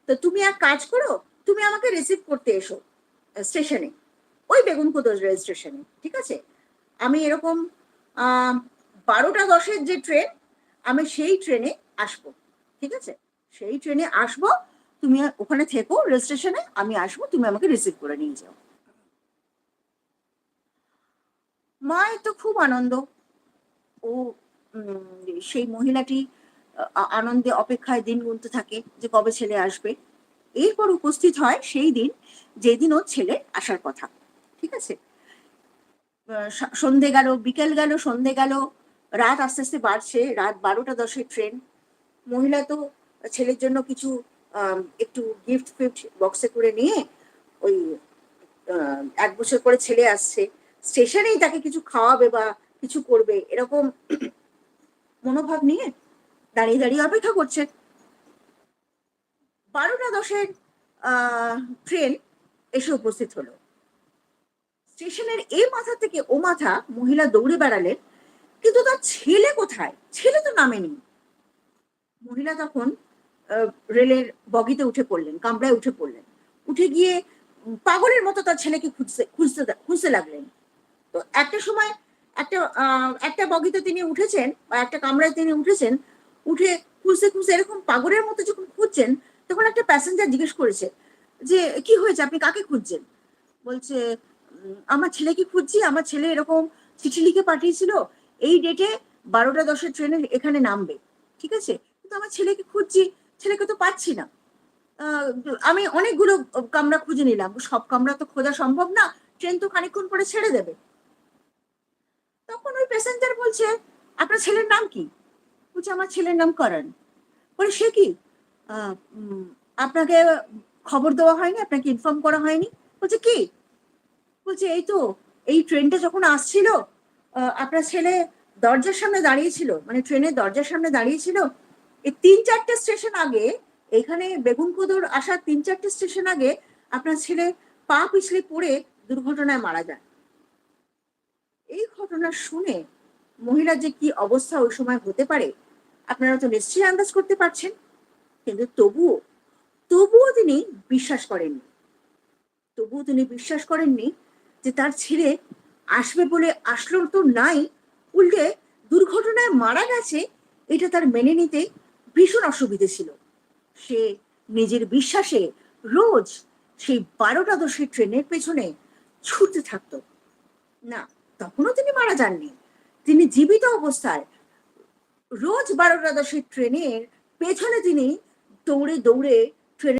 তো তুমি এক কাজ করো, তুমি আমাকে রিসিভ করতে এসো স্টেশনে, ওই বেগুনকুদর রেল স্টেশনে, ঠিক আছে? আমি এরকম 12টা 10-এর যে ট্রেন, আমি সেই ট্রেনে আসবো, ঠিক আছে? সেই ট্রেনে আসবো, তুমি ওখানে থেকো রেল স্টেশনে, আমি আসবো, তুমি আমাকে রিসিভ করে নিয়ে যাও। মায়ের তো খুব আনন্দ। ও সেই মহিলাটি আনন্দে অপেক্ষায় দিন গুনতে থাকে যে কবে ছেলে আসবে। এরপর উপস্থিত হয় সেই দিন যেদিন ওর ছেলে আসার কথা, ঠিক আছে? সন্ধে গেল, বিকেল গেল, সন্ধে গেল, রাত আস্তে আস্তে বাড়ছে, রাত 12টা 10-এর ট্রেন। মহিলা তো ছেলের জন্য কিছু একটু গিফট ফিফট বক্সে করে নিয়ে, ওই 1 বছর পরে ছেলে আসছে, স্টেশনেই তাকে কিছু খাওয়াবে বা কিছু করবে, এরকম মনোভাব নিয়ে দাঁড়িয়ে দাঁড়িয়ে অপেক্ষা করছে। 12টা 10-এর ট্রেন এসে উপস্থিত হলো। স্টেশনের এই মাথা থেকে ও মাথা মহিলা দৌড়ে বেড়ালেন, কিন্তু তার ছেলে কোথায়? ছেলে তো নামেনি। মহিলা তখন রেলের বগিতে উঠে পড়লেন, কামরায় উঠে পড়লেন, উঠে গিয়ে পাগলের মতো তার ছেলেকে খুঁজতে খুঁজতে খুঁজতে লাগলেন। তো একটা সময় একটা বগিতে তিনি উঠেছেন, বা একটা কামরায় তিনি উঠেছেন, উঠে খুঁজতে খুঁজতে এরকম পাগলের মতো যখন খুঁজছেন, তখন একটা প্যাসেঞ্জার জিজ্ঞেস করেছে যে কি হয়েছে, আপনি কাকে খুঁজছেন? বলছে আমার ছেলেকে খুঁজছি, আমার ছেলে এরকম চিঠি লিখে পাঠিয়েছিল এই ডেটে 12টা 10-এর ট্রেনে এখানে নামবে, ঠিক আছে? কিন্তু আমার ছেলেকে খুঁজছি, ছেলেকে তো পাচ্ছি না। আহ, আমি অনেকগুলো কামরা খুঁজে নিলাম, সব কামরা তো খোঁজা সম্ভব না, ট্রেন তো খানিকক্ষণ পরে ছেড়ে দেবে। তখন ওই প্যাসেঞ্জার বলছে আপনার ছেলের নাম কি? বলছে আমার ছেলের নাম করণ। বলে সে কি, আহ, উম, আপনাকে খবর দেওয়া হয়নি, আপনাকে ইনফর্ম করা হয়নি? বলছে কি? বলছে এই তো, এই ট্রেনটা যখন আসছিল, আপনার ছেলে দরজার সামনে দাঁড়িয়েছিল, মানে ট্রেনের দরজার সামনে দাঁড়িয়েছিল, এই 3-4টে স্টেশন আগে, এখানে বেগুনকুদর আসার 3-4টে স্টেশন আগে আপনার ছেলে পা পিছলে পড়ে দুর্ঘটনায় মারা যায়। এই ঘটনা শুনে মহিলার যে কি অবস্থা ওই সময় হতে পারে আপনারা তো নিশ্চয়ই আন্দাজ করতে পারছেন। কিন্তু তবুও তবুও তিনি বিশ্বাস করেননি। তবুও তিনি বিশ্বাস করেননি যে তার ছেলে আসবে বলে আসলো তো নাই, উল্টে দুর্ঘটনায় মারা গেছে, এটা তার মেনে নিতে ভীষণ অসুবিধে ছিল। সে নিজের বিশ্বাসে রোজ সেই 12টা 10-এর ট্রেনের পেছনে ছুটতে থাকতো। না, তখনও তিনি মারা যাননি, তিনি জীবিত অবস্থায় রোজ 12টা 10-এর ট্রেনের পেছনে তিনি দৌড়ে দৌড়ে